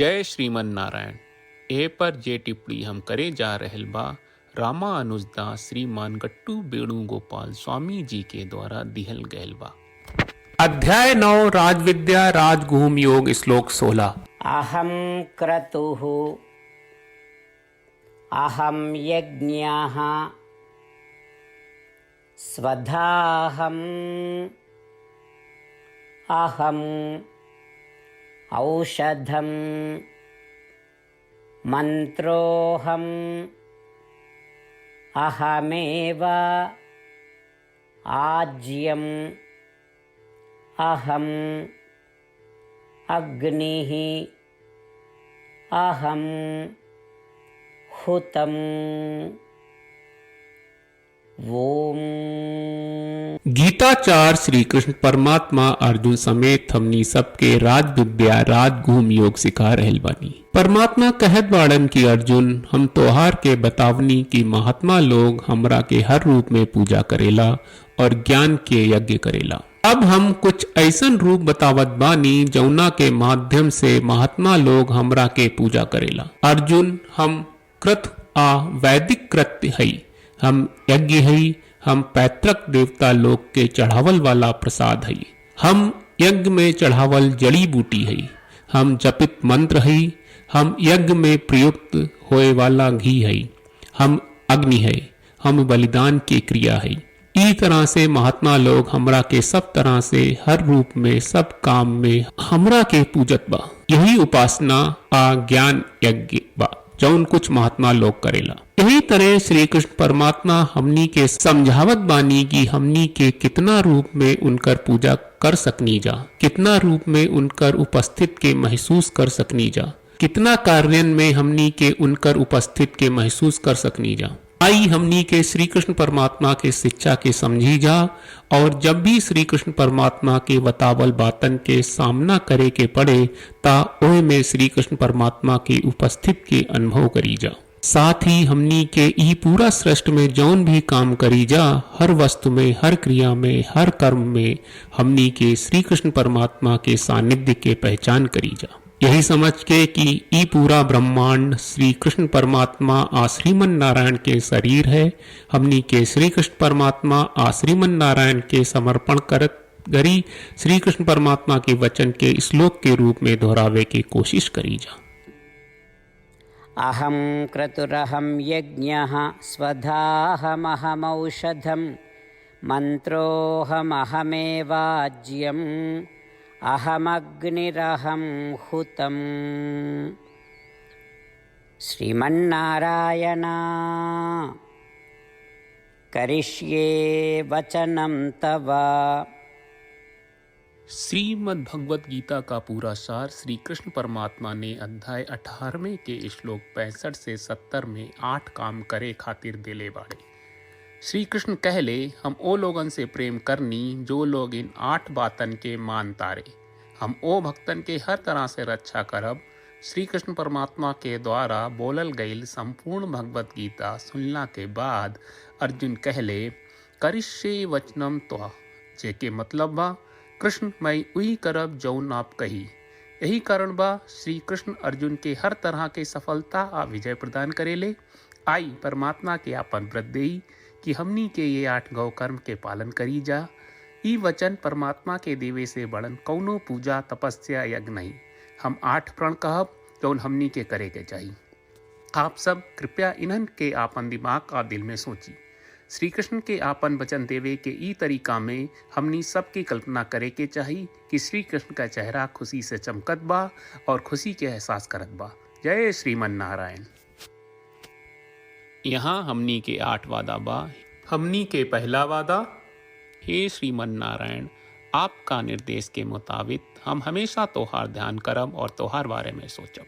जय श्रीमन नारायण। ए पर जे टिप्पणी हम करे जा रहल बा रामा अनुजदास श्रीमान गट्टू वेणुगोपाल स्वामी जी के द्वारा दिहल गयल बा। अध्याय 9 राजविद्या राजगुहम योग श्लोक 16। अहम क्रतुः अहम यज्ञः स्वधाहम अहम औषधम मंत्रोहम अहमेव आज्यम अहम अग्निः अहम हुतम। ओम। गीताचार्य श्री कृष्ण परमात्मा अर्जुन समेत हमनी सबके राज विद्या राजगुहम योग सिखा रहल बानी। परमात्मा कहत बाड़न की अर्जुन हम तोहार के बतावनी की महात्मा लोग हमरा के हर रूप में पूजा करेला और ज्ञान के यज्ञ करेला। अब हम कुछ ऐसन रूप बतावत बानी जौना के माध्यम से महात्मा लोग हमरा के पूजा करेला। अर्जुन हम कृत आ वैदिक कृत्य हई, हम यज्ञ हई, हम पैतृक देवता लोग के चढ़ावल वाला प्रसाद हई, हम यज्ञ में चढ़ावल जड़ी बूटी हई, हम जपित मंत्र हई, हम यज्ञ में प्रयुक्त होए वाला घी हई, हम अग्नि हई, हम बलिदान की क्रिया हई। ई तरह से महात्मा लोग हमरा के सब तरह से हर रूप में सब काम में हमरा के पूजत बा। यही उपासना आ ज्ञान यज्ञ बा जौन कुछ महात्मा लोग करेला। यही तरह श्री कृष्ण परमात्मा हमनी के समझावत बानी की हमनी के कितना रूप में उनकर पूजा कर सकनी जा, कितना रूप में उनकर उपस्थित के महसूस कर सकनी जा, कितना कार्यन में हमनी के उनकर उपस्थित के महसूस कर सकनी जा। आई हमनी के श्री कृष्ण परमात्मा के शिक्षा के समझी जा और जब भी श्री कृष्ण परमात्मा के बतावल बातन के सामना करे के पड़े ता ओह में श्री कृष्ण परमात्मा के उपस्थित के अनुभव करी जा। साथ ही हमनी के ई पूरा सृष्टि में जौन भी काम करी जा, हर वस्तु में, हर क्रिया में, हर कर्म में हमनी के श्री कृष्ण परमात्मा के सानिध्य के पहचान करी जा। यही समझ के कि ई पूरा ब्रह्मांड श्री कृष्ण परमात्मा आ श्रीमन नारायण के शरीर है, हमनी के श्री कृष्ण परमात्मा आ श्रीमन नारायण के समर्पण करत गरी श्री कृष्ण परमात्मा के वचन के श्लोक के रूप में दोहरावे की कोशिश करी जा। अहम क्रतुरहम यज्ञः स्वधाहमहम औषधम मंत्रोहमहमेवाज्यम अहमग्निरहम हुतम। श्रीमन्नारायण करिष्ये वचनम तव। श्रीमद् भगवत गीता का पूरा सार श्री कृष्ण परमात्मा ने अध्याय 18वें के श्लोक 65 से 70 में 8 काम करे खातिर दिले बाड़े। श्री कृष्ण कहले हम ओ लोगन से प्रेम करनी जो लोग इन 8 बातन के मान तारे। हम ओ भक्तन के हर तरह से रक्षा करब। श्री कृष्ण परमात्मा के द्वारा बोलल गईल संपूर्ण भगवत गीता सुनला के बाद अर्जुन कहले करिष्ये वचनम त्वा, जेके मतलब बा कृष्ण मैं उही करब जौन आप कही। यही कारण बा श्री कृष्ण अर्जुन के हर तरह के सफलता आ विजय प्रदान करेले। आई परमात्मा के आपन व्रत देई कि हमनी के ये 8 गौ कर्म के पालन करी जा। ई वचन परमात्मा के देवे से बड़न कौनो पूजा तपस्या यज्ञ नहीं। हम 8 प्रण कहब जौन हमनी के करे के चाहिए। आप सब कृपया इन्हन के आपन दिमाग और दिल में सोची। श्री कृष्ण के आपन वचन देवे के ई तरीका में हमनी सबकी कल्पना करे के चाहिए कि श्री कृष्ण का चेहरा खुशी से चमकत बा और खुशी के एहसास करत बा। जय श्रीमन नारायण। यहाँ हमनी के 8 वादा बा। हमनी के पहला वादा, हे श्रीमन नारायण आपका निर्देश के मुताबिक हम हमेशा तोहार ध्यान करब और तोहार बारे में सोचब।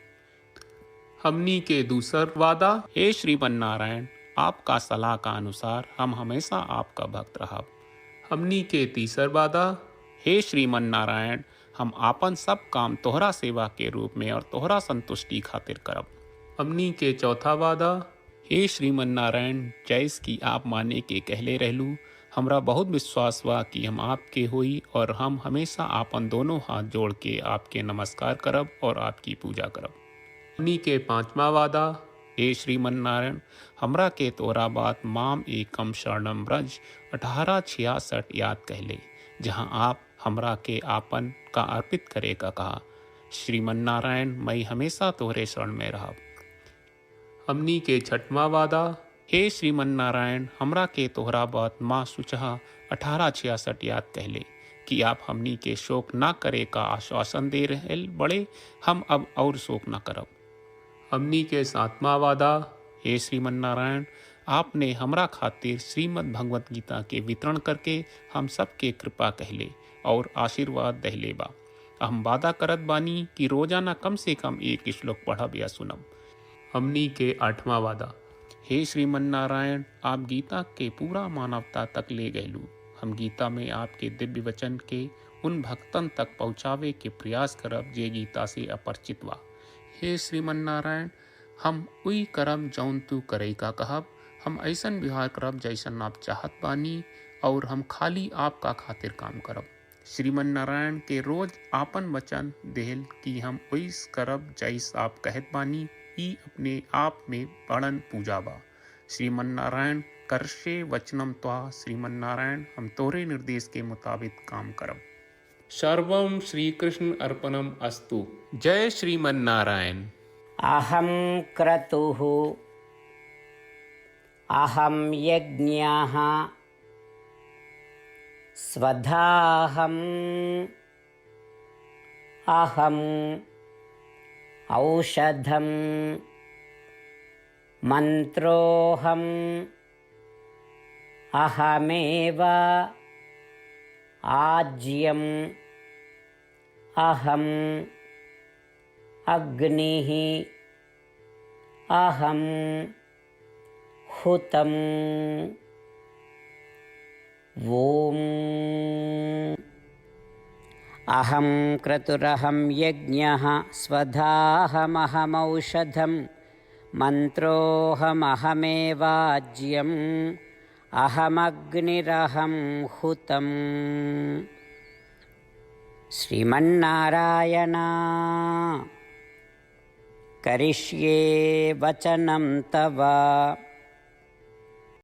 हमनी के दूसर वादा, हे श्रीमन नारायण आपका सलाह का अनुसार हम हमेशा आपका भक्त रहब। हमनी के तीसर वादा, हे श्रीमन नारायण हम आपन सब काम तोहरा सेवा के रूप में और तोहरा संतुष्टि खातिर करब। हमनी के चौथा वादा, हे श्रीमन नारायण जैस की आप माने के कहले रहलू, हमरा बहुत विश्वास बा कि हम आपके होई और हम हमेशा आपन दोनों हाथ जोड़ के आपके नमस्कार करब और आपकी पूजा करब। उन्हीं के पांचवा वादा, हे श्रीमन नारायण हमरा के तोरा बात माम एकम शरणम ब्रज 1866 याद कहले, जहां आप हमरा के आपन का अर्पित करे का कहा। श्रीमन नारायण मैं हमेशा तोहरे शरण में रहा। हमनी के छठवां वादा, हे श्रीमन नारायण हमरा के तोहरा बात माँ सुचहा 1866 याद कहले कि आप हमनी के शोक ना करे का आश्वासन दे रहे बड़े, हम अब और शोक ना करब। हमनी के सातवां वादा, हे श्रीमन नारायण आपने हमरा खातिर श्रीमद् भगवत गीता के वितरण करके हम सबके कृपा कहले और आशीर्वाद दहले बा। हम वादा करत बानी कि रोजाना कम से कम एक श्लोक पढ़ब या सुनब। हमनी के आठवां वादा, हे श्रीमन नारायण आप गीता के पूरा मानवता तक ले गयलू। हम गीता में आपके दिव्य वचन के उन भक्तन तक पहुँचावे के प्रयास करब जे गीता से अपरिचित बा। हे श्रीमन नारायण हम उई करब जौन तू करे का कहब। हम ऐसन व्यवहार करब जैसन आप चाहत बानी और हम खाली आपका खातिर काम करब। श्रीमन नारायण के रोज आपन वचन देहल कि हम ओइस करब जैस आप कहत बानी, ई अपने आप में बड़न पूजा बा। श्रीमन नारायण करशे वचनम त्वा, श्रीमन नारायण हम तोरे निर्देश के मुताबिक काम करब। सर्वम श्री कृष्ण अर्पणम अस्तु। जय श्रीमन नारायण। अहं क्रतुः अहं यज्ञः स्वधाहम् अहम् औषधम् मन्त्रोऽहम् अहमेव आज्यम् अहम् अग्निः अहम् हुतम्। ॐ अहं क्रतुरहं यज्ञः स्वधाहमहमौषधम् मन्त्रोऽहमहमेवाज्यम् अहमग्निरहं हुतम्। श्रीमन्नारायण करिष्ये वचनं तव।